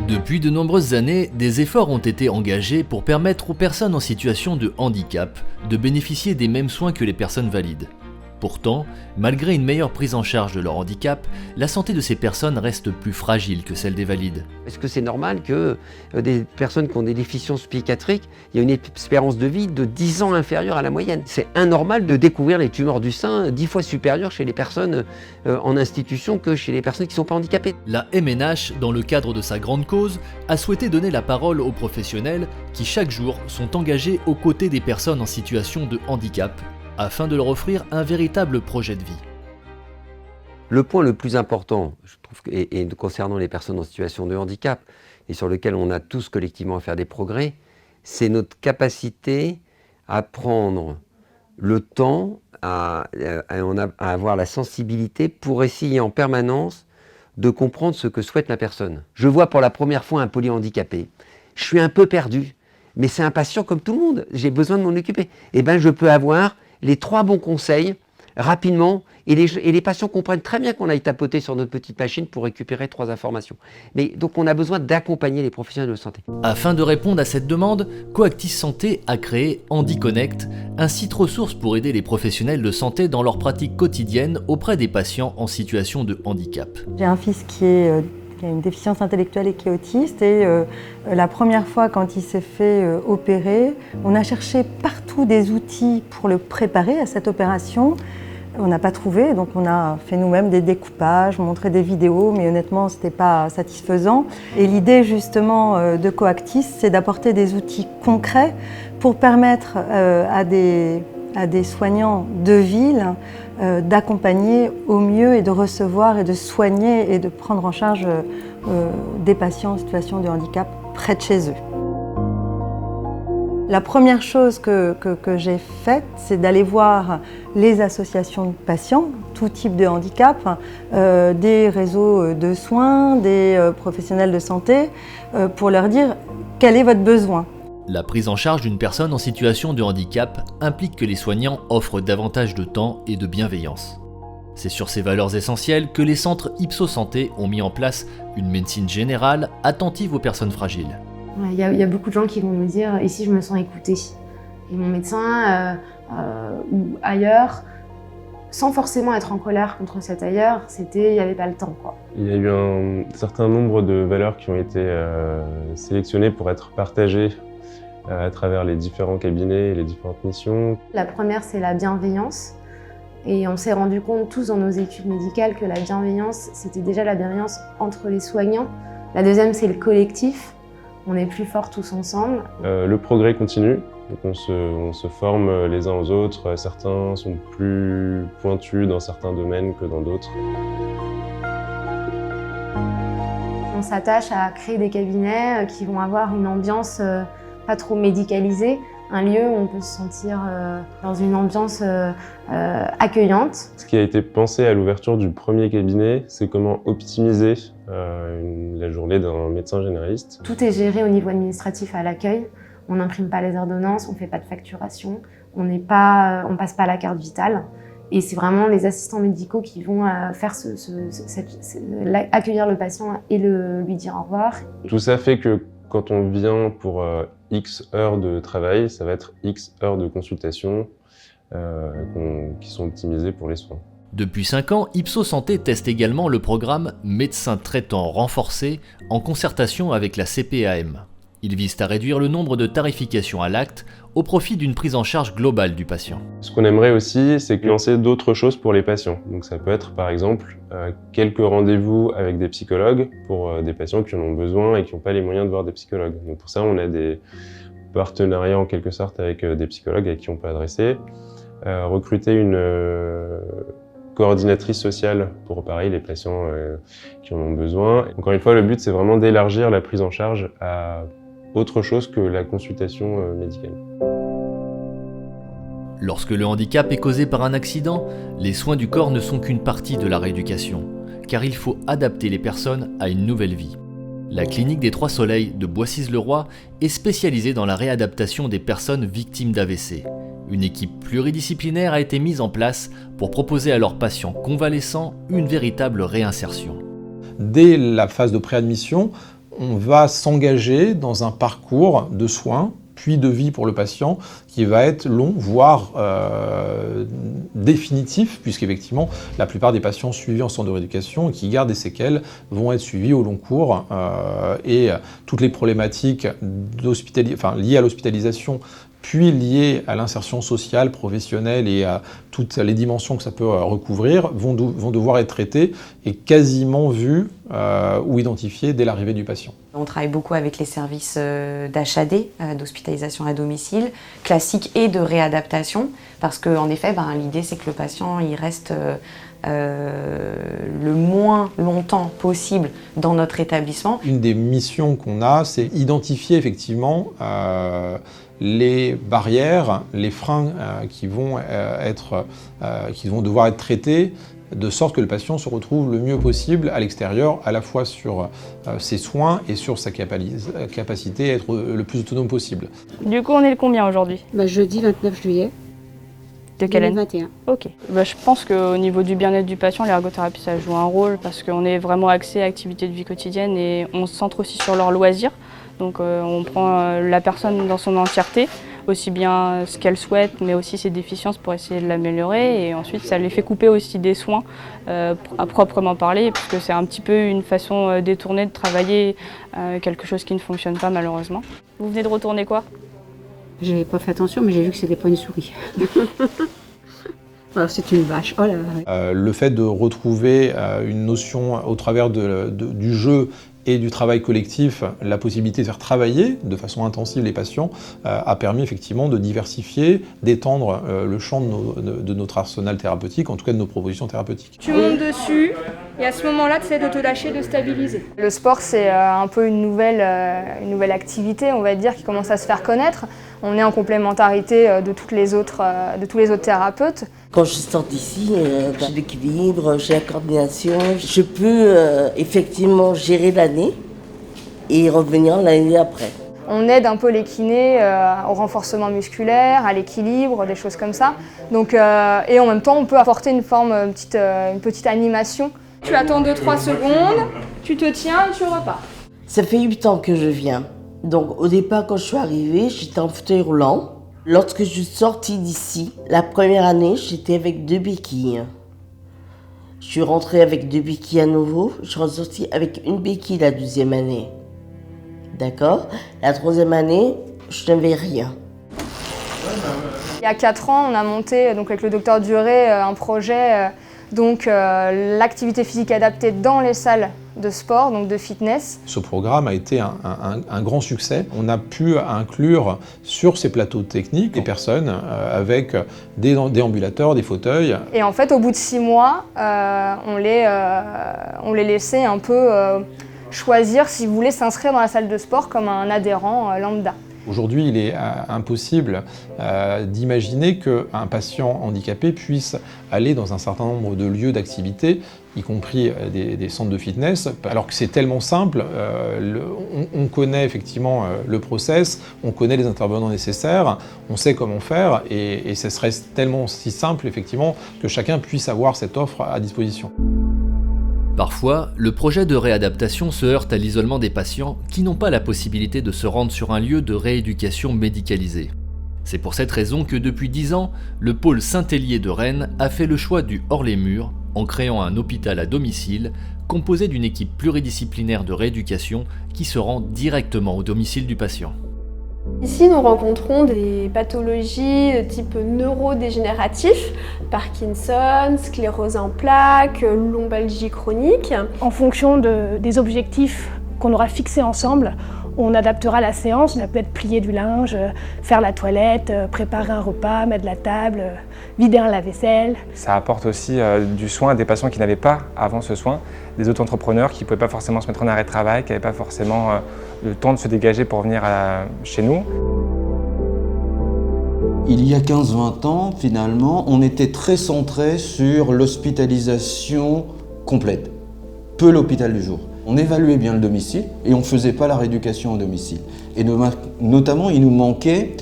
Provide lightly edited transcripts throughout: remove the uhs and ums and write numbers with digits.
Depuis de nombreuses années, des efforts ont été engagés pour permettre aux personnes en situation de handicap de bénéficier des mêmes soins que les personnes valides. Pourtant, malgré une meilleure prise en charge de leur handicap, la santé de ces personnes reste plus fragile que celle des valides. Est-ce que c'est normal que des personnes qui ont des déficiences psychiatriques, il y a une espérance de vie de 10 ans inférieure à la moyenne? C'est anormal de découvrir les tumeurs du sein 10 fois supérieures chez les personnes en institution que chez les personnes qui ne sont pas handicapées. La MNH, dans le cadre de sa grande cause, a souhaité donner la parole aux professionnels qui chaque jour sont engagés aux côtés des personnes en situation de handicap, afin de leur offrir un véritable projet de vie. Le point le plus important, je trouve, et concernant les personnes en situation de handicap, et sur lequel on a tous collectivement à faire des progrès, c'est notre capacité à prendre le temps, à avoir la sensibilité pour essayer en permanence de comprendre ce que souhaite la personne. Je vois pour la première fois un polyhandicapé. Je suis un peu perdu, mais c'est un patient comme tout le monde. J'ai besoin de m'en occuper. Eh bien, je peux avoir les 3 bons conseils rapidement, et les patients comprennent très bien qu'on aille tapoter sur notre petite machine pour récupérer 3 informations. Mais donc on a besoin d'accompagner les professionnels de santé. Afin de répondre à cette demande, Coactis Santé a créé HandiConnect, un site ressource pour aider les professionnels de santé dans leur pratique quotidienne auprès des patients en situation de handicap. J'ai un fils qui a une déficience intellectuelle et qui est autiste, et la première fois quand il s'est fait opérer, on a cherché partout des outils pour le préparer à cette opération. On n'a pas trouvé, donc on a fait nous-mêmes des découpages, montré des vidéos, mais honnêtement c'était pas satisfaisant. Et l'idée justement de Coactis, c'est d'apporter des outils concrets pour permettre à des soignants de ville d'accompagner au mieux et de recevoir et de soigner et de prendre en charge des patients en situation de handicap près de chez eux. La première chose que j'ai faite, c'est d'aller voir les associations de patients, tout type de handicap, des réseaux de soins, des professionnels de santé, pour leur dire quel est votre besoin. La prise en charge d'une personne en situation de handicap implique que les soignants offrent davantage de temps et de bienveillance. C'est sur ces valeurs essentielles que les centres Ipsos Santé ont mis en place une médecine générale attentive aux personnes fragiles. Il y a beaucoup de gens qui vont me dire « ici je me sens écoutée ». Et mon médecin ou ailleurs, sans forcément être en colère contre cet ailleurs, il n'y avait pas le temps, quoi. Il y a eu un certain nombre de valeurs qui ont été sélectionnées pour être partagées à travers les différents cabinets et les différentes missions. La première, c'est la bienveillance. Et on s'est rendu compte tous dans nos études médicales que la bienveillance, c'était déjà la bienveillance entre les soignants. La deuxième, c'est le collectif. On est plus forts tous ensemble. Le progrès continue. Donc on se forme les uns aux autres. Certains sont plus pointus dans certains domaines que dans d'autres. On s'attache à créer des cabinets qui vont avoir une ambiance pas trop médicalisée, un lieu où on peut se sentir dans une ambiance accueillante. Ce qui a été pensé à l'ouverture du premier cabinet, c'est comment optimiser la journée d'un médecin généraliste. Tout est géré au niveau administratif à l'accueil. On n'imprime pas les ordonnances, on ne fait pas de facturation, on passe pas la carte vitale. Et c'est vraiment les assistants médicaux qui vont faire accueillir le patient et lui dire au revoir. Tout ça fait que quand on vient pour X heures de travail, ça va être X heures de consultation qui sont optimisées pour les soins. Depuis 5 ans, Ipsos Santé teste également le programme Médecins traitants renforcé en concertation avec la CPAM. Ils visent à réduire le nombre de tarifications à l'acte au profit d'une prise en charge globale du patient. Ce qu'on aimerait aussi, c'est lancer d'autres choses pour les patients. Donc ça peut être par exemple quelques rendez-vous avec des psychologues pour des patients qui en ont besoin et qui n'ont pas les moyens de voir des psychologues. Donc pour ça, on a des partenariats en quelque sorte avec des psychologues à qui on peut adresser. Recruter une coordinatrice sociale pour pareil les patients qui en ont besoin. Encore une fois, le but c'est vraiment d'élargir la prise en charge à autre chose que la consultation médicale. Lorsque le handicap est causé par un accident, les soins du corps ne sont qu'une partie de la rééducation, car il faut adapter les personnes à une nouvelle vie. La clinique des Trois Soleils de Boissys-le-Roi est spécialisée dans la réadaptation des personnes victimes d'AVC. Une équipe pluridisciplinaire a été mise en place pour proposer à leurs patients convalescents une véritable réinsertion. Dès la phase de préadmission, on va s'engager dans un parcours de soins, puis de vie pour le patient, qui va être long, voire définitif, puisqu'effectivement, la plupart des patients suivis en centre de rééducation et qui gardent des séquelles vont être suivis au long cours, et toutes les problématiques liées à l'hospitalisation, puis liées à l'insertion sociale, professionnelle et à toutes les dimensions que ça peut recouvrir, vont devoir être traitées et quasiment vues ou identifiées dès l'arrivée du patient. On travaille beaucoup avec les services d'HAD, d'hospitalisation à domicile, classique et de réadaptation, parce qu'en effet, l'idée c'est que le patient il reste le moins longtemps possible dans notre établissement. Une des missions qu'on a, c'est identifier effectivement les barrières, les freins qui vont devoir être traités, de sorte que le patient se retrouve le mieux possible à l'extérieur, à la fois sur ses soins et sur sa capacité à être le plus autonome possible. Du coup, on est le combien aujourd'hui ? Jeudi 29 juillet. De quelle année ? 2021. Ok. Je pense qu'au niveau du bien-être du patient, l'ergothérapie, ça joue un rôle parce qu'on est vraiment axé à l'activité de vie quotidienne et on se centre aussi sur leurs loisirs. Donc on prend la personne dans son entièreté, aussi bien ce qu'elle souhaite, mais aussi ses déficiences pour essayer de l'améliorer. Et ensuite, ça les fait couper aussi des soins à proprement parler, puisque c'est un petit peu une façon détournée de travailler quelque chose qui ne fonctionne pas malheureusement. Vous venez de retourner quoi ? J'ai pas fait attention, mais j'ai vu que c'était pas une souris. Alors c'est une vache. Oh là là. Le fait de retrouver une notion au travers du jeu et du travail collectif, la possibilité de faire travailler de façon intensive les patients a permis effectivement de diversifier, d'étendre le champ de notre arsenal thérapeutique, en tout cas de nos propositions thérapeutiques. Tu montes dessus et à ce moment-là, tu essaies de te lâcher, de stabiliser. Le sport, c'est un peu une nouvelle activité, on va dire, qui commence à se faire connaître. On est en complémentarité de tous les autres thérapeutes. Quand je sors d'ici, j'ai l'équilibre, j'ai la coordination. Je peux effectivement gérer l'année et revenir l'année après. On aide un peu les kinés au renforcement musculaire, à l'équilibre, des choses comme ça. Donc, et en même temps, on peut apporter une petite animation. Tu attends 2-3 secondes, tu te tiens et tu repars. Ça fait 8 ans que je viens. Donc au départ, quand je suis arrivée, j'étais en fauteuil roulant. Lorsque je suis sortie d'ici, la première année, j'étais avec 2 béquilles. Je suis rentrée avec 2 béquilles à nouveau. Je suis ressortie avec une béquille la 2e année. D'accord ? La 3e année, je n'avais rien. Il y a 4 ans, on a monté donc, avec le docteur Duré un projet, l'activité physique adaptée dans les salles de sport, donc de fitness. Ce programme a été un grand succès. On a pu inclure sur ces plateaux techniques des personnes avec des déambulateurs, des fauteuils. Et en fait, au bout de 6 mois, on les laissait un peu choisir s'ils voulaient s'inscrire dans la salle de sport comme un adhérent lambda. Aujourd'hui, il est impossible d'imaginer qu'un patient handicapé puisse aller dans un certain nombre de lieux d'activité, y compris des centres de fitness, alors que c'est tellement simple, on connaît effectivement le process, on connaît les intervenants nécessaires, on sait comment faire, et ce serait tellement si simple effectivement que chacun puisse avoir cette offre à disposition. Parfois, le projet de réadaptation se heurte à l'isolement des patients qui n'ont pas la possibilité de se rendre sur un lieu de rééducation médicalisé. C'est pour cette raison que depuis 10 ans, le pôle Saint-Hélier de Rennes a fait le choix du hors-les-murs en créant un hôpital à domicile composé d'une équipe pluridisciplinaire de rééducation qui se rend directement au domicile du patient. Ici, nous rencontrons des pathologies de type neurodégénératif, Parkinson, sclérose en plaques, lombalgie chronique. En fonction des objectifs qu'on aura fixés ensemble, on adaptera la séance. Ça peut être plier du linge, faire la toilette, préparer un repas, mettre la table, vider un lave-vaisselle. Ça apporte aussi du soin à des patients qui n'avaient pas avant ce soin, des auto-entrepreneurs qui ne pouvaient pas forcément se mettre en arrêt de travail, qui n'avaient pas forcément le temps de se dégager pour venir chez nous. Il y a 15-20 ans, finalement, on était très centré sur l'hospitalisation complète, peu l'hôpital du jour. On évaluait bien le domicile et on ne faisait pas la rééducation au domicile. Et notamment, il nous manquait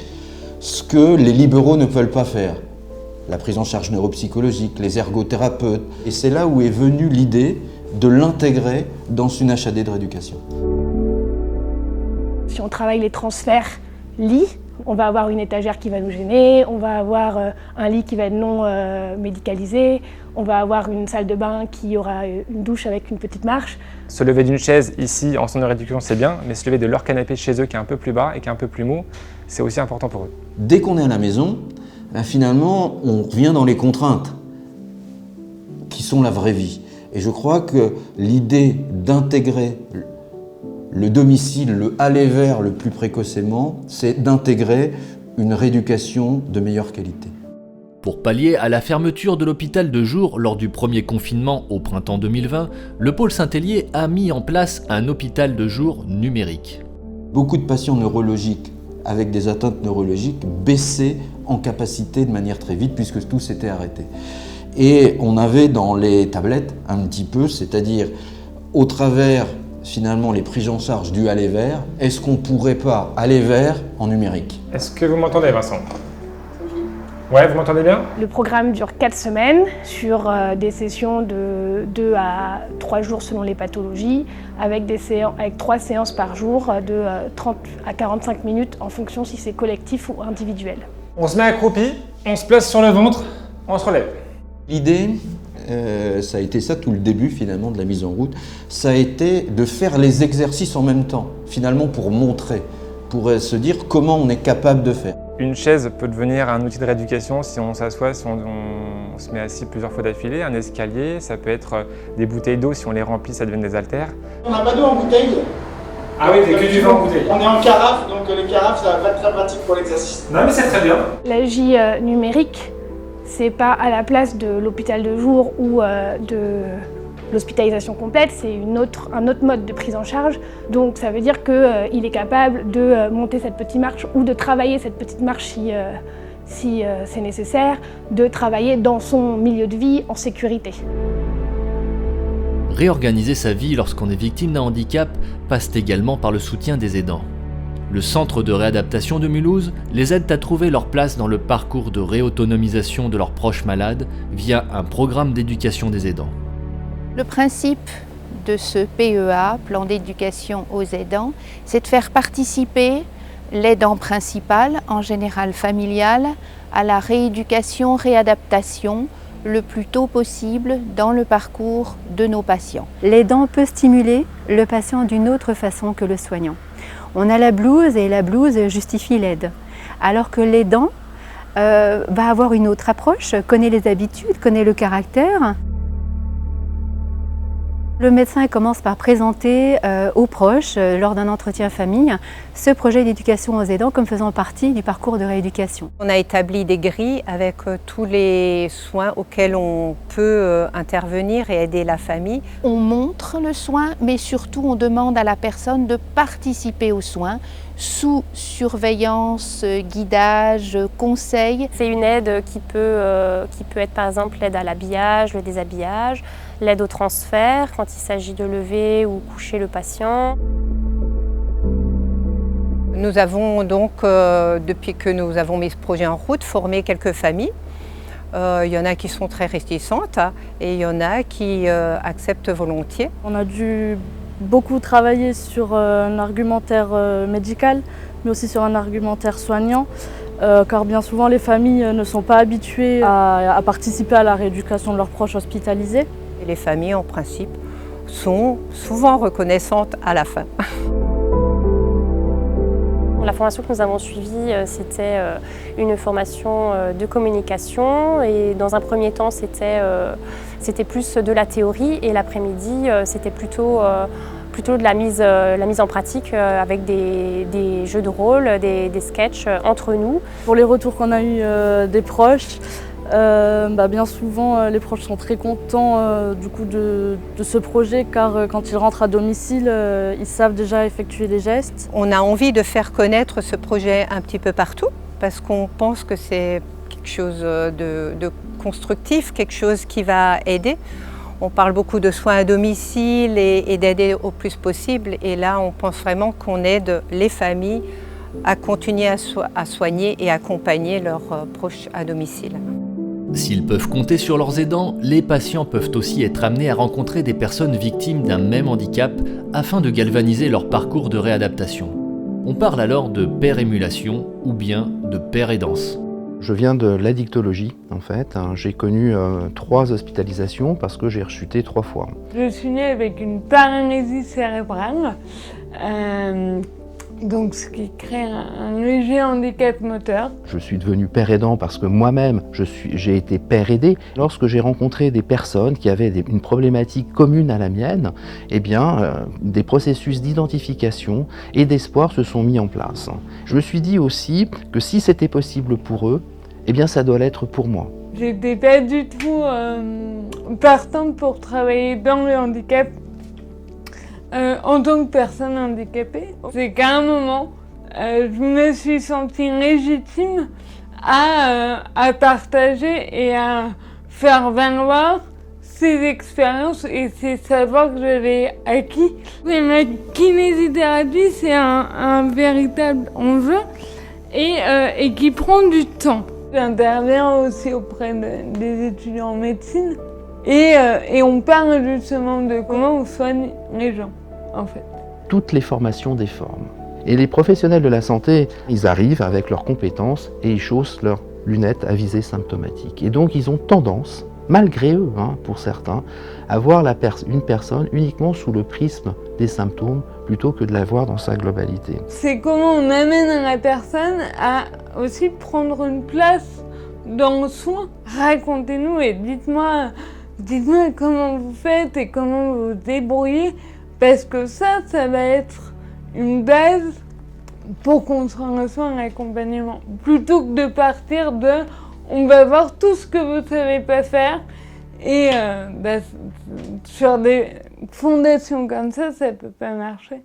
ce que les libéraux ne veulent pas faire. La prise en charge neuropsychologique, les ergothérapeutes. Et c'est là où est venue l'idée de l'intégrer dans une HAD de rééducation. Si on travaille les transferts lits, on va avoir une étagère qui va nous gêner, on va avoir un lit qui va être non médicalisé, on va avoir une salle de bain qui aura une douche avec une petite marche. Se lever d'une chaise ici en centre de rééducation, c'est bien, mais se lever de leur canapé chez eux qui est un peu plus bas et qui est un peu plus mou, c'est aussi important pour eux. Dès qu'on est à la maison, finalement, on revient dans les contraintes qui sont la vraie vie. Et je crois que l'idée d'intégrer le domicile, le aller vers le plus précocement, c'est d'intégrer une rééducation de meilleure qualité. Pour pallier à la fermeture de l'hôpital de jour lors du premier confinement au printemps 2020, le pôle Saint-Hélier a mis en place un hôpital de jour numérique. Beaucoup de patients neurologiques avec des atteintes neurologiques baissaient en capacité de manière très vite puisque tout s'était arrêté. Et on avait dans les tablettes un petit peu, c'est-à-dire au travers finalement les prises en charge du aller vers, est-ce qu'on ne pourrait pas aller vers en numérique? Est-ce que vous m'entendez, Vincent? Ouais, vous m'entendez bien? Le programme dure 4 semaines sur des sessions de 2 à 3 jours selon les pathologies, avec 3 séances par jour de 30 à 45 minutes en fonction si c'est collectif ou individuel. On se met accroupi, on se place sur le ventre, on se relève. L'idée, ça a été ça tout le début finalement de la mise en route, ça a été de faire les exercices en même temps, finalement pour montrer, pour se dire comment on est capable de faire. Une chaise peut devenir un outil de rééducation si on s'assoit, si on se met assis plusieurs fois d'affilée. Un escalier, ça peut être des bouteilles d'eau, si on les remplit, ça devient des haltères. On n'a pas d'eau en bouteille. Ah oui, c'est que du vin en bouteille. On est en carafe, donc les carafes, ça va pas être très pratique pour l'exercice. Non mais c'est très bien. La J numérique, c'est pas à la place de l'hôpital de jour ou de l'hospitalisation complète, c'est un autre mode de prise en charge. Donc ça veut dire qu'il est capable de monter cette petite marche ou de travailler cette petite marche si c'est nécessaire, de travailler dans son milieu de vie en sécurité. Réorganiser sa vie lorsqu'on est victime d'un handicap passe également par le soutien des aidants. Le centre de réadaptation de Mulhouse les aide à trouver leur place dans le parcours de réautonomisation de leurs proches malades via un programme d'éducation des aidants. Le principe de ce PEA, plan d'éducation aux aidants, c'est de faire participer l'aidant principal, en général familial, à la rééducation-réadaptation le plus tôt possible dans le parcours de nos patients. L'aidant peut stimuler le patient d'une autre façon que le soignant. On a la blouse et la blouse justifie l'aide, alors que l'aidant va avoir une autre approche, connaît les habitudes, connaît le caractère. Le médecin commence par présenter aux proches, lors d'un entretien famille, ce projet d'éducation aux aidants comme faisant partie du parcours de rééducation. On a établi des grilles avec tous les soins auxquels on peut intervenir et aider la famille. On montre le soin, mais surtout on demande à la personne de participer aux soins sous surveillance, guidage, conseil. C'est une aide qui peut être par exemple l'aide à l'habillage, le déshabillage, l'aide au transfert quand il s'agit de lever ou coucher le patient. Nous avons donc, depuis que nous avons mis ce projet en route, formé quelques familles. Il y en a qui sont très réticentes et il y en a qui acceptent volontiers. On a dû beaucoup travailler sur un argumentaire médical, mais aussi sur un argumentaire soignant, car bien souvent les familles ne sont pas habituées à participer à la rééducation de leurs proches hospitalisés. Et les familles, en principe, sont souvent reconnaissantes à la fin. La formation que nous avons suivie, c'était une formation de communication et dans un premier temps, c'était plus de la théorie et l'après-midi, c'était plutôt de la mise en pratique avec des jeux de rôle, des sketchs entre nous. Pour les retours qu'on a eus des proches, bien souvent les proches sont très contents du coup de ce projet car quand ils rentrent à domicile, ils savent déjà effectuer les gestes. On a envie de faire connaître ce projet un petit peu partout parce qu'on pense que c'est quelque chose de constructif, quelque chose qui va aider. On parle beaucoup de soins à domicile et d'aider au plus possible et là on pense vraiment qu'on aide les familles à continuer à soigner et accompagner leurs proches à domicile. S'ils peuvent compter sur leurs aidants, les patients peuvent aussi être amenés à rencontrer des personnes victimes d'un même handicap afin de galvaniser leur parcours de réadaptation. On parle alors de père-émulation ou bien de père-aidance. Je viens de l'addictologie en fait. J'ai connu 3 hospitalisations parce que j'ai rechuté 3 fois. Je suis née avec une paralysie cérébrale, donc ce qui crée un léger handicap moteur. Je suis devenu père aidant parce que moi-même j'ai été père aidé. Lorsque j'ai rencontré des personnes qui avaient une problématique commune à la mienne, eh bien, des processus d'identification et d'espoir se sont mis en place. Je me suis dit aussi que si c'était possible pour eux, eh bien ça doit l'être pour moi. J'étais pas du tout partante pour travailler dans le handicap en tant que personne handicapée. C'est qu'à un moment, je me suis sentie légitime à partager et à faire valoir ces expériences et ces savoirs que j'avais acquis. Et la kinésithérapie, c'est un véritable enjeu et qui prend du temps. J'interviens aussi auprès des étudiants en médecine et on parle justement de comment on soigne les gens, en fait. Toutes les formations des formes. Et les professionnels de la santé, ils arrivent avec leurs compétences et ils chaussent leurs lunettes à visée symptomatique. Et donc ils ont tendance, malgré eux, pour certains, à voir une personne uniquement sous le prisme des symptômes plutôt que de la voir dans sa globalité. C'est comment on amène la personne à aussi prendre une place dans le soin. Racontez-nous et dites-moi comment vous faites et comment vous vous débrouillez, parce que ça va être une base pour construire le soin et l'accompagnement. Plutôt que de partir de « on va voir tout ce que vous ne savez pas faire » et sur des fondations comme ça ne peut pas marcher.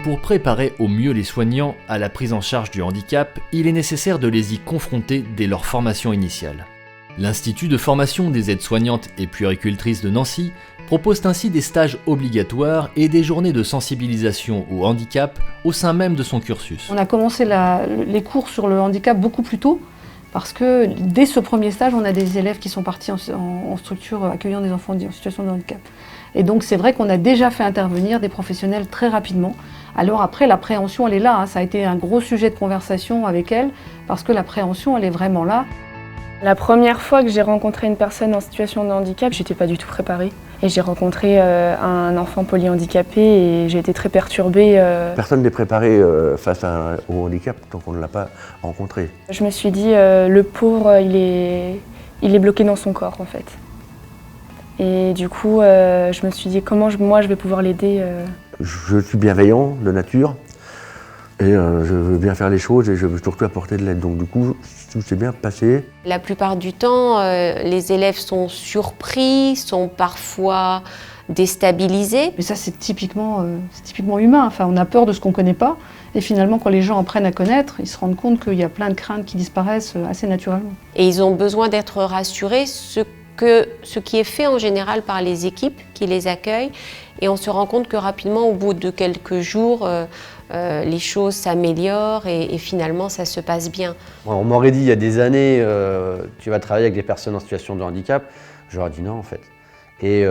Pour préparer au mieux les soignants à la prise en charge du handicap, il est nécessaire de les y confronter dès leur formation initiale. L'Institut de formation des aides-soignantes et puéricultrices de Nancy propose ainsi des stages obligatoires et des journées de sensibilisation au handicap au sein même de son cursus. On a commencé les cours sur le handicap beaucoup plus tôt parce que dès ce premier stage, on a des élèves qui sont partis en structure accueillant des enfants en situation de handicap. Et donc c'est vrai qu'on a déjà fait intervenir des professionnels très rapidement. Alors après, l'appréhension, elle est là, ça a été un gros sujet de conversation avec elle parce que l'appréhension, elle est vraiment là. La première fois que j'ai rencontré une personne en situation de handicap, j'étais pas du tout préparée. Et j'ai rencontré un enfant polyhandicapé et j'ai été très perturbée. Personne n'est préparé face au handicap tant qu'on ne l'a pas rencontré. Je me suis dit, le pauvre, il est bloqué dans son corps en fait. Et du coup, je me suis dit, comment moi je vais pouvoir l'aider Je suis bienveillant de nature. Et je veux bien faire les choses et je veux surtout apporter de l'aide. Donc du coup, tout s'est bien passé. La plupart du temps, les élèves sont surpris, sont parfois déstabilisés. Mais ça, c'est typiquement humain. Enfin, on a peur de ce qu'on ne connaît pas. Et finalement, quand les gens apprennent à connaître, ils se rendent compte qu'il y a plein de craintes qui disparaissent assez naturellement. Et ils ont besoin d'être rassurés, ce qui est fait en général par les équipes qui les accueillent. Et on se rend compte que rapidement, au bout de quelques jours, les choses s'améliorent et finalement ça se passe bien. On m'aurait dit il y a des années, tu vas travailler avec des personnes en situation de handicap, j'aurais dit non en fait. Et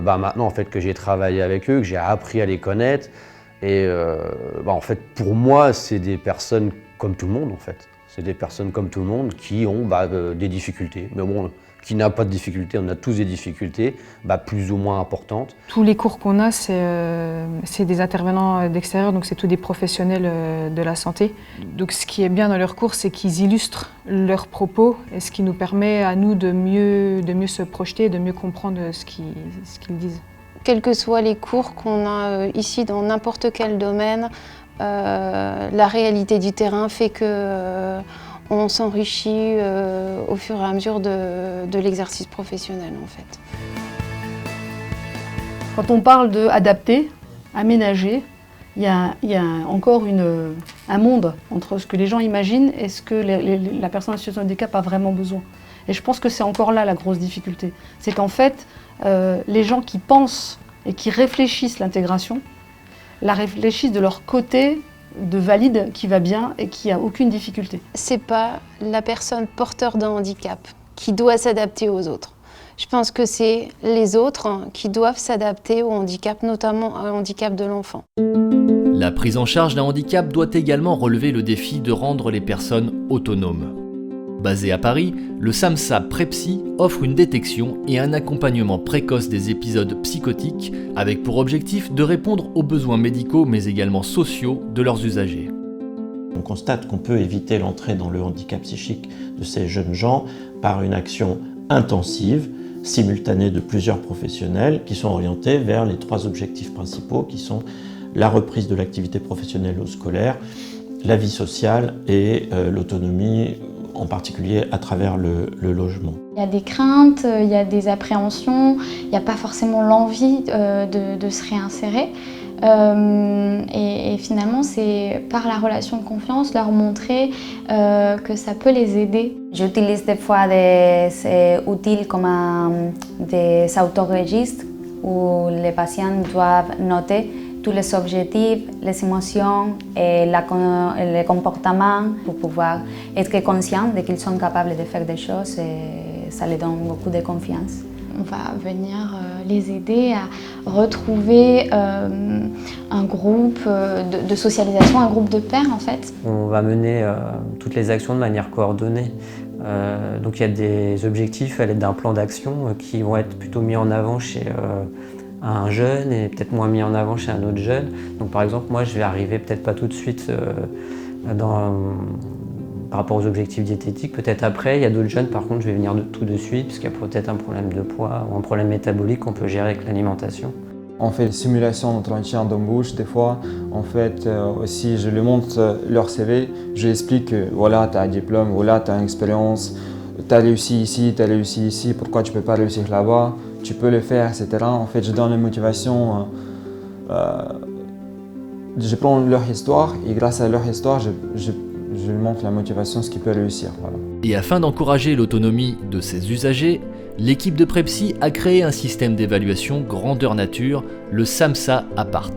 maintenant en fait que j'ai travaillé avec eux, que j'ai appris à les connaître, et en fait pour moi c'est des personnes comme tout le monde en fait. C'est des personnes comme tout le monde qui ont des difficultés. Mais bon, qui n'a pas de difficultés, on a tous des difficultés, plus ou moins importantes. Tous les cours qu'on a, c'est des intervenants d'extérieur, donc c'est tous des professionnels de la santé. Donc ce qui est bien dans leurs cours, c'est qu'ils illustrent leurs propos, et ce qui nous permet à nous de mieux se projeter, de mieux comprendre ce qu'ils disent. Quels que soient les cours qu'on a ici dans n'importe quel domaine, la réalité du terrain fait que on s'enrichit au fur et à mesure de l'exercice professionnel en fait. Quand on parle d'adapter, aménager, il y a encore un monde entre ce que les gens imaginent et ce que la personne en situation de handicap a vraiment besoin. Et je pense que c'est encore là la grosse difficulté. C'est qu'en fait, les gens qui pensent et qui réfléchissent l'intégration, la réfléchissent de leur côté de valide, qui va bien et qui n'a aucune difficulté. C'est pas la personne porteur d'un handicap qui doit s'adapter aux autres. Je pense que c'est les autres qui doivent s'adapter au handicap, notamment au handicap de l'enfant. La prise en charge d'un handicap doit également relever le défi de rendre les personnes autonomes. Basé à Paris, le SAMSA Prepsy offre une détection et un accompagnement précoce des épisodes psychotiques avec pour objectif de répondre aux besoins médicaux mais également sociaux de leurs usagers. On constate qu'on peut éviter l'entrée dans le handicap psychique de ces jeunes gens par une action intensive, simultanée de plusieurs professionnels qui sont orientés vers les 3 objectifs principaux qui sont la reprise de l'activité professionnelle ou scolaire, la vie sociale et l'autonomie, en particulier à travers le logement. Il y a des craintes, il y a des appréhensions, il n'y a pas forcément l'envie de se réinsérer. Et finalement, c'est par la relation de confiance leur montrer que ça peut les aider. J'utilise des fois des outils comme des autoregistres où les patients doivent noter tous les objectifs, les émotions et les comportements pour pouvoir être conscients de qu'ils sont capables de faire des choses et ça les donne beaucoup de confiance. On va venir les aider à retrouver un groupe de socialisation, un groupe de pairs en fait. On va mener toutes les actions de manière coordonnée. Donc il y a des objectifs à l'aide d'un plan d'action qui vont être plutôt mis en avant chez un jeune et peut-être moins mis en avant chez un autre jeune. Donc par exemple, moi je vais arriver peut-être pas tout de suite par rapport aux objectifs diététiques, peut-être après. Il y a d'autres jeunes, par contre, je vais venir tout de suite, parce qu'il y a peut-être un problème de poids ou un problème métabolique qu'on peut gérer avec l'alimentation. On fait des simulations d'entretien d'embauche des fois. En fait, aussi, je leur montre leur CV, je leur explique que voilà, tu as un diplôme, voilà, tu as une expérience, tu as réussi ici, tu as réussi ici, pourquoi tu ne peux pas réussir là-bas, tu peux le faire, etc. En fait, je donne une motivation. Je prends leur histoire et grâce à leur histoire, je lui montre la motivation, ce qui peut réussir. Voilà. Et afin d'encourager l'autonomie de ses usagers, l'équipe de Prepsy a créé un système d'évaluation grandeur nature, le SAMSA Apart.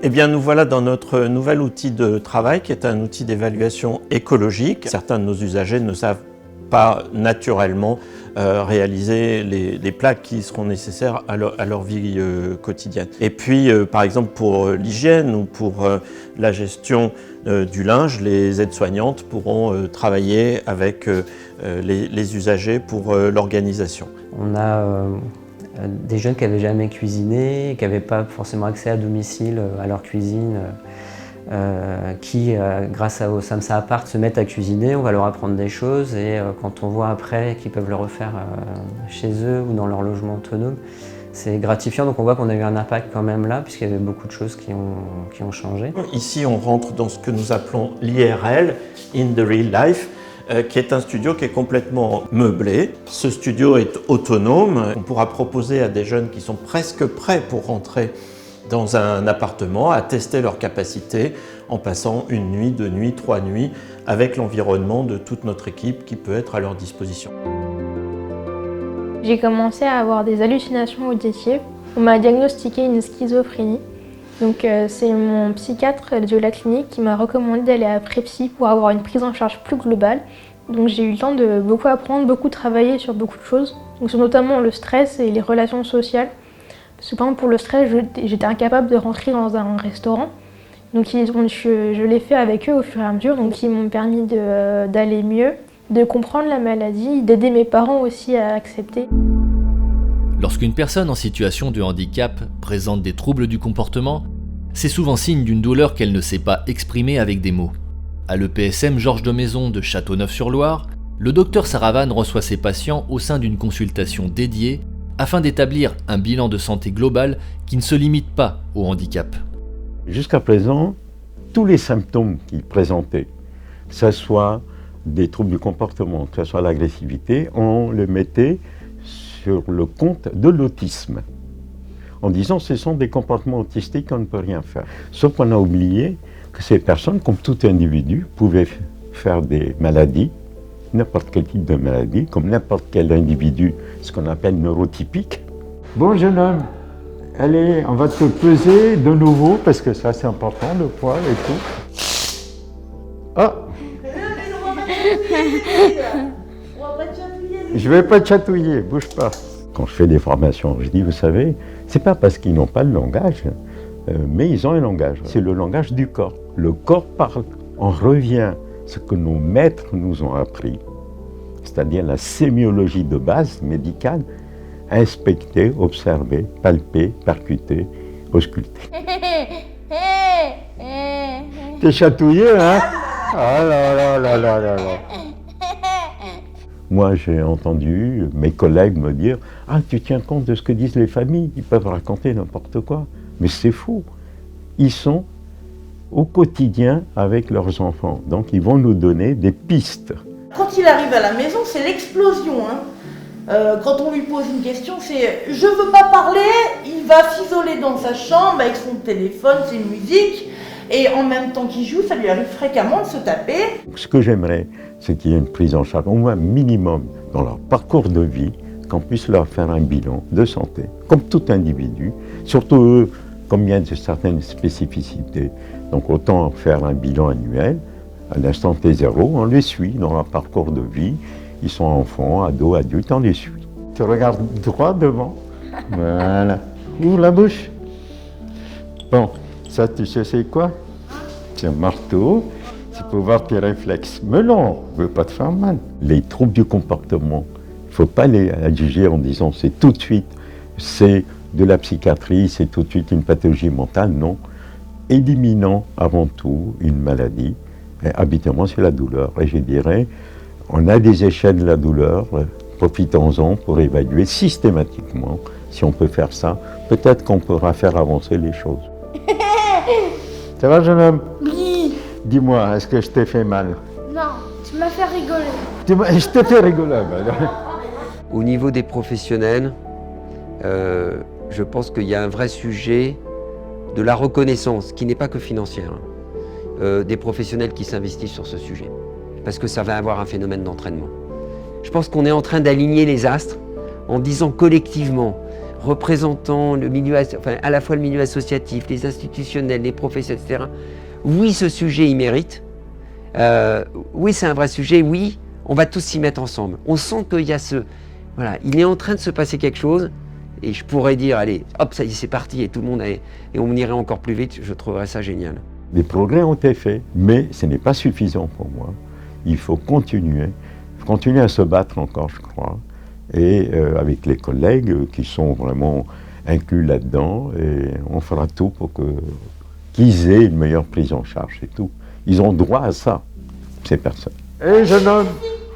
Eh bien, nous voilà dans notre nouvel outil de travail qui est un outil d'évaluation écologique. Certains de nos usagers ne savent pas naturellement réaliser les plaques qui seront nécessaires à leur vie quotidienne. Et puis, par exemple, pour l'hygiène ou pour la gestion du linge, les aides-soignantes pourront travailler avec les usagers pour l'organisation. On a des jeunes qui n'avaient jamais cuisiné, qui n'avaient pas forcément accès à domicile à leur cuisine, qui, grâce au SAMSA Apart, se mettent à cuisiner. On va leur apprendre des choses et quand on voit après qu'ils peuvent le refaire chez eux ou dans leur logement autonome, c'est gratifiant. Donc on voit qu'on a eu un impact quand même là, puisqu'il y avait beaucoup de choses qui ont changé. Ici, on rentre dans ce que nous appelons l'IRL, In the Real Life, qui est un studio qui est complètement meublé. Ce studio est autonome. On pourra proposer à des jeunes qui sont presque prêts pour rentrer dans un appartement à tester leurs capacités en passant 1 nuit, 2 nuits, 3 nuits avec l'environnement de toute notre équipe qui peut être à leur disposition. J'ai commencé à avoir des hallucinations auditives. On m'a diagnostiqué une schizophrénie. Donc c'est mon psychiatre de la clinique qui m'a recommandé d'aller à Prepsy pour avoir une prise en charge plus globale. Donc j'ai eu le temps de beaucoup apprendre, beaucoup travailler sur beaucoup de choses. Donc sur notamment le stress et les relations sociales. Parce que par exemple pour le stress, j'étais incapable de rentrer dans un restaurant. Donc je l'ai fait avec eux au fur et à mesure. Donc ils m'ont permis d'aller mieux, de comprendre la maladie, d'aider mes parents aussi à accepter. Lorsqu'une personne en situation de handicap présente des troubles du comportement, c'est souvent signe d'une douleur qu'elle ne sait pas exprimer avec des mots. À l'EPSM Georges de Maison de Châteauneuf-sur-Loire, le docteur Saravan reçoit ses patients au sein d'une consultation dédiée afin d'établir un bilan de santé global qui ne se limite pas au handicap. Jusqu'à présent, tous les symptômes qu'il présentait, que ce soit des troubles du comportement, que ce soit l'agressivité, on le mettait sur le compte de l'autisme, en disant que ce sont des comportements autistiques, on ne peut rien faire. Sauf qu'on a oublié que ces personnes, comme tout individu, pouvaient faire des maladies, n'importe quel type de maladie, comme n'importe quel individu, ce qu'on appelle neurotypique. Bon jeune homme, allez, on va te peser de nouveau, parce que ça c'est important, le poids et tout. Ah! On va pas te appuyer, Je ne vais pas te chatouiller, bouge pas. Quand je fais des formations, je dis, vous savez, c'est pas parce qu'ils n'ont pas le langage, mais ils ont un langage. C'est le langage du corps. Le corps parle. On revient à ce que nos maîtres nous ont appris, c'est-à-dire la sémiologie de base médicale, inspecter, observer, palper, percuter, ausculter. T'es chatouillé, hein? Ah là là là là là là. Moi, j'ai entendu mes collègues me dire « Ah, tu tiens compte de ce que disent les familles, ils peuvent raconter n'importe quoi. » Mais c'est faux. Ils sont au quotidien avec leurs enfants, donc ils vont nous donner des pistes. Quand il arrive à la maison, c'est l'explosion. Quand on lui pose une question, c'est « Je veux pas parler », il va s'isoler dans sa chambre avec son téléphone, ses musiques, et en même temps qu'il joue, ça lui arrive fréquemment de se taper. Ce que j'aimerais, c'est qu'il y ait une prise en charge, au moins minimum, dans leur parcours de vie, qu'on puisse leur faire un bilan de santé, comme tout individu, surtout eux, comme il y a certaines spécificités. Donc autant faire un bilan annuel, à l'instant T0, on les suit dans leur parcours de vie, ils sont enfants, ados, adultes, on les suit. Tu regardes droit devant, voilà, ouvre la bouche. Bon, ça tu sais c'est quoi? C'est un marteau, c'est pour voir tes réflexes. Mais non, on ne veut pas te faire mal. Les troubles du comportement, il ne faut pas les juger en disant c'est tout de suite, c'est de la psychiatrie, c'est tout de suite une pathologie mentale, non. Éliminant avant tout une maladie, et habituellement c'est la douleur. Et je dirais, on a des échelles de la douleur, profitons-en pour évaluer systématiquement. Si on peut faire ça, peut-être qu'on pourra faire avancer les choses. Ça va, jeune homme? Oui. Dis-moi, est-ce que je t'ai fait mal? Non, tu m'as fait rigoler. Je t'ai fait rigoler. Au niveau des professionnels, je pense qu'il y a un vrai sujet de la reconnaissance, qui n'est pas que financière, des professionnels qui s'investissent sur ce sujet, parce que ça va avoir un phénomène d'entraînement. Je pense qu'on est en train d'aligner les astres en disant collectivement, représentant le milieu, enfin, à la fois le milieu associatif, les institutionnels, les professionnels, etc. Oui, ce sujet, il mérite. Oui, c'est un vrai sujet. Oui, on va tous s'y mettre ensemble. On sent qu'il y a ce... Voilà, il est en train de se passer quelque chose. Et je pourrais dire, allez, hop, ça y est, c'est parti. Et tout le monde, et on irait encore plus vite. Je trouverais ça génial. Des progrès ont été faits, mais ce n'est pas suffisant pour moi. Il faut continuer à se battre encore, je crois. Et avec les collègues qui sont vraiment inclus là-dedans, et on fera tout pour qu'ils aient une meilleure prise en charge, c'est tout. Ils ont droit à ça, ces personnes. Hé, jeune homme,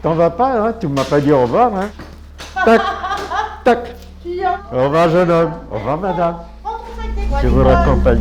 t'en vas pas, hein? Tu ne m'as pas dit au revoir, hein? Tac, tac. Au revoir, jeune homme. Au revoir, madame. Je vous raccompagne.